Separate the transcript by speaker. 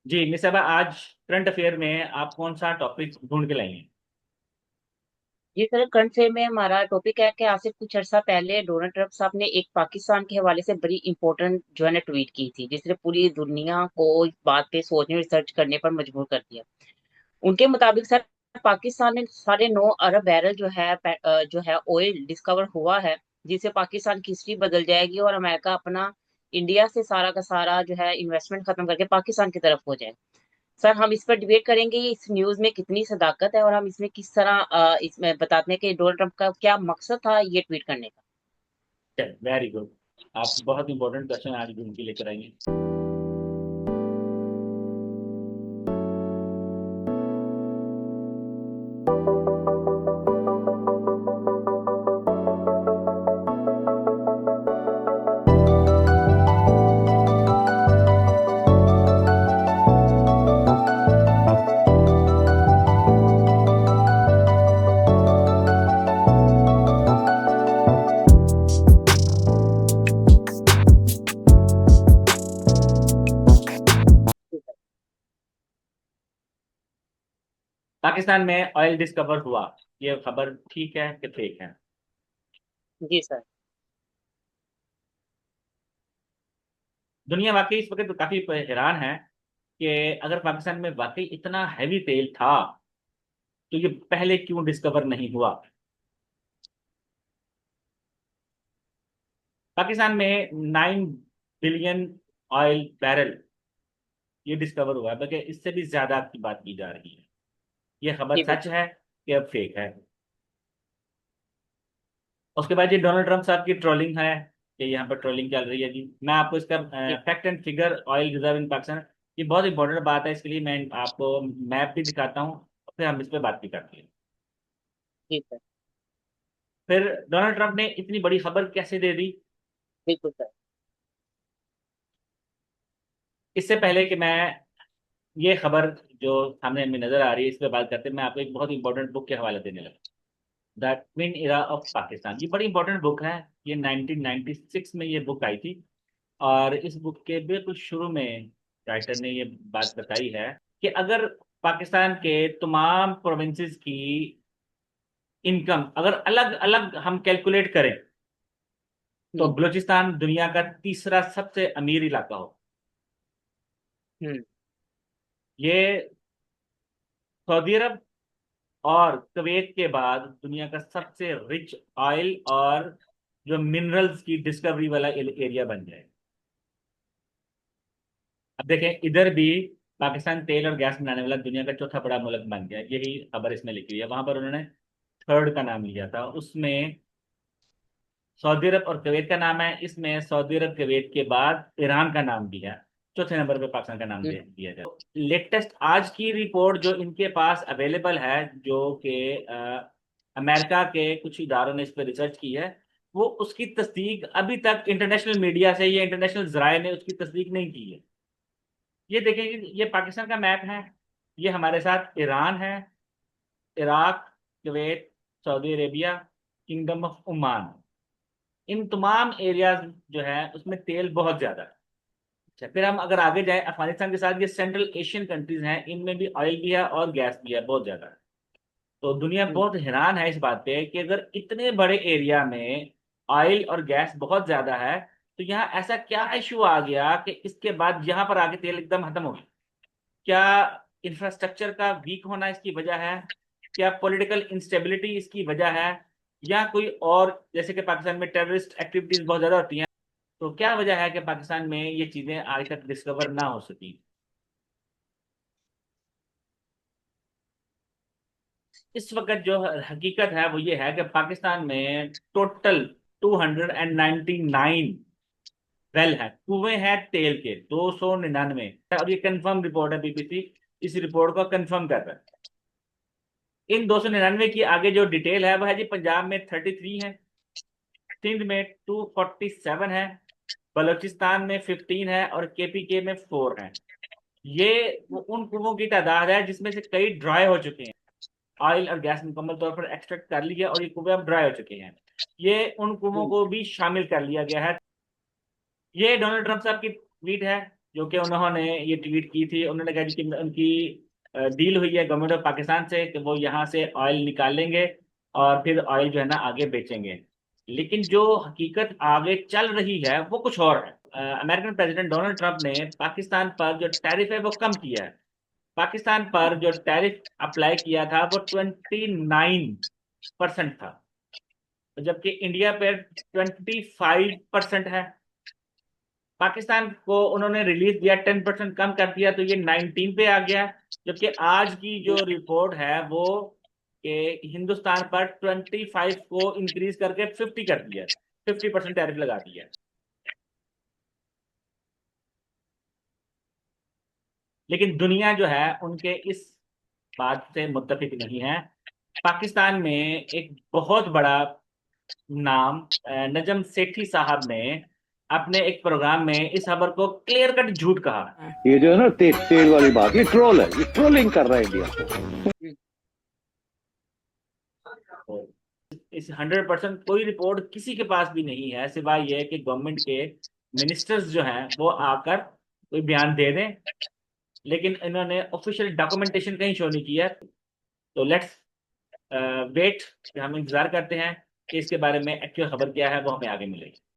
Speaker 1: जी मिसाबा, आज current affair में आप कौन सा टॉपिक ढूंढ के लाएंगे?
Speaker 2: जी सर, करंट फेयर में हमारा टॉपिक है कि आज से कुछ अर्सा पहले डोनाल्ड ट्रंप साहब ने एक पाकिस्तान के हवाले से बड़ी इंपॉर्टेंट जो है ना ट्वीट की थी, जिसने पूरी दुनिया को इस बात पे सोचने रिसर्च करने पर मजबूर कर दिया। उनके मुताबिक सर, पाकिस्तान में 9.5 अरब बैरल जो है ऑयल डिस्कवर हुआ है, जिससे पाकिस्तान की हिस्ट्री बदल जाएगी और अमेरिका अपना इंडिया से सारा का सारा जो है इन्वेस्टमेंट खत्म करके पाकिस्तान की तरफ हो जाए। सर, हम इस पर डिबेट करेंगे इस न्यूज में कितनी सदाकत है और हम इसमें किस तरह इसमें बताते हैं कि डोनाल्ड ट्रंप का क्या मकसद था ये ट्वीट करने का।
Speaker 1: Very good. आप बहुत इंपॉर्टेंट क्वेश्चन आज ढूंढ के लेकर आएंगे। पाकिस्तान में ऑयल डिस्कवर हुआ, ये खबर ठीक है कि फेक है?
Speaker 2: जी सर।
Speaker 1: दुनिया वाकई इस वक्त काफी हैरान है कि अगर पाकिस्तान में वाकई इतना हैवी तेल था तो ये पहले क्यों डिस्कवर नहीं हुआ। पाकिस्तान में 9 बिलियन ऑयल बैरल ये डिस्कवर हुआ है, बल्कि इससे भी ज्यादा की बात की जा रही है। ये खबर
Speaker 2: जी
Speaker 1: सच
Speaker 2: बिल्कुल।
Speaker 1: है कि अब फेक है? उसके बाद ये डोनाल्ड ट्रंप साहब की ट्रोलिंग है कि यहाँ पर ट्रोलिंग चल रही है। जी मैं आपको इसका
Speaker 2: जी
Speaker 1: fact and figure, oil reserve in Pakistan, ये बहुत इंपॉर्टेंट बात है, इसके लिए मैं आपको मैप भी दिखाता हूँ और फिर हम इस पर बात भी करते हैं।
Speaker 2: जी सर।
Speaker 1: फिर डोनाल्ड ट्रंप ने इतनी बड़ी खबर कैसे दे दी?
Speaker 2: बिल्कुल सर।
Speaker 1: इससे पहले कि मैं ये खबर जो सामने हमें नजर आ रही है इस पर बात करते हैं, मैं आपको एक बहुत इंपॉर्टेंट बुक के हवाले देने लगा। The twin era of Pakistan, ये बड़ी इंपॉर्टेंट बुक है। ये 1996 में ये बुक आई थी। और इस बुक के बिल्कुल शुरू में राइटर ने ये बात बताई है कि अगर पाकिस्तान के तमाम प्रोविंसेस की इनकम अगर अलग अलग हम कैलकुलेट करें तो
Speaker 2: हम्म।
Speaker 1: बलूचिस्तान दुनिया का तीसरा सबसे अमीर इलाका हो।
Speaker 2: हम्म।
Speaker 1: ये सऊदी अरब और कुवैत के बाद दुनिया का सबसे रिच ऑयल और जो मिनरल्स की डिस्कवरी वाला एरिया बन जाए। अब देखें, इधर भी पाकिस्तान तेल और गैस बनाने वाला दुनिया का चौथा बड़ा मुल्क बन गया, यही खबर इसमें लिखी हुई है। वहां पर उन्होंने थर्ड का नाम लिया था, उसमें सऊदी अरब और कुवैत का नाम है, इसमें सऊदी अरब कुवैत के बाद ईरान का नाम भी है। चौथे नंबर पे पाकिस्तान का नाम
Speaker 2: हम्म।
Speaker 1: दिया जाए। लेटेस्ट आज की रिपोर्ट जो इनके पास अवेलेबल है, जो कि अमेरिका के कुछ इदारों ने इस पर रिसर्च की है, वो उसकी तस्दीक अभी तक इंटरनेशनल मीडिया से या इंटरनेशनल जराये ने उसकी तस्दीक नहीं की है। ये देखें, ये पाकिस्तान का मैप है। ये हमारे साथ ईरान है, Iraq, Kuwait, Saudi Arabia, kingdom of Oman, इन तमाम एरियाज जो है उसमें तेल बहुत ज्यादा है। अच्छा, फिर हम अगर आगे जाए अफगानिस्तान के साथ, ये सेंट्रल एशियन कंट्रीज हैं, इनमें भी ऑयल भी है और गैस भी है बहुत ज्यादा। तो दुनिया
Speaker 2: हम्म।
Speaker 1: बहुत हैरान है इस बात पे कि अगर इतने बड़े एरिया में ऑयल और गैस बहुत ज्यादा है तो यहाँ ऐसा क्या इशू आ गया कि इसके बाद यहाँ पर आके तेल एकदम खत्म हो गया? क्या इंफ्रास्ट्रक्चर का वीक होना इसकी वजह है? क्या पॉलिटिकल इंस्टेबिलिटी इसकी वजह है? या कोई और, जैसे कि पाकिस्तान में टेररिस्ट एक्टिविटीज बहुत ज्यादा होती हैं, तो क्या वजह है कि पाकिस्तान में ये चीजें आज तक डिस्कवर ना हो सकी? इस वक्त जो हकीकत है वो ये है कि पाकिस्तान में टोटल 299 वेल है, कुएं हैं तेल के 299। और ये कंफर्म रिपोर्ट है, बीबीसी इस रिपोर्ट को कंफर्म कर रहा है। इन 299 की आगे जो डिटेल है वह है जी, पंजाब में 33 है, सिंध में 247 है, बलूचिस्तान में 15 है और केपीके में 4 है। ये वो उन कुओं की तादाद है जिसमें से कई ड्राई हो चुके हैं। ऑयल और गैस मुकम्मल तौर पर एक्सट्रैक्ट कर लिया और ये कुएं अब ड्राई हो चुके हैं। ये उन कुओं
Speaker 2: हम्म।
Speaker 1: को भी शामिल कर लिया गया है। ये डोनाल्ड ट्रंप साहब की ट्वीट है जो कि उन्होंने ये ट्वीट की थी। उन्होंने कहा कि उनकी डील हुई है गवर्नमेंट ऑफ पाकिस्तान से कि वो यहाँ से ऑयल निकालेंगे और फिर ऑयल जो है ना आगे बेचेंगे। लेकिन जो हकीकत आगे चल रही है वो कुछ और है। अमेरिकन प्रेसिडेंट डोनाल्ड ट्रंप ने पाकिस्तान पर जो टैरिफ है वो कम किया है। पाकिस्तान पर जो टैरिफ अप्लाई किया था वो 29% था, जबकि इंडिया पे 25% है। पाकिस्तान को उन्होंने रिलीज दिया, 10% कम कर दिया, तो ये 19 पे आ गया। जबकि आज की जो रिपोर्ट है वो कि हिंदुस्तान पर 25 को इंक्रीज करके 50 कर दिया, 50% टैरिफ लगा दिया। लेकिन दुनिया जो है उनके इस बात से मुत्तफिक नहीं है। पाकिस्तान में एक बहुत बड़ा नाम नजम सेठी साहब ने अपने एक प्रोग्राम में इस खबर को क्लियर कट झूठ कहा।
Speaker 3: ये जो है ना तेल वाली बात, ये ट्रोल है, ये ट्रोलिंग कर रहा है इंडिया को।
Speaker 1: इस 100% कोई रिपोर्ट किसी के पास भी नहीं है, सिवाय ये कि गवर्नमेंट के मिनिस्टर्स जो हैं वो आकर कोई बयान दे दें, लेकिन इन्होंने ऑफिशियल डॉक्यूमेंटेशन कहीं शो नहीं किया। तो लेट्स वेट, हम इंतजार करते हैं कि इसके बारे में एक्चुअल खबर क्या है, वो हमें आगे मिलेगी।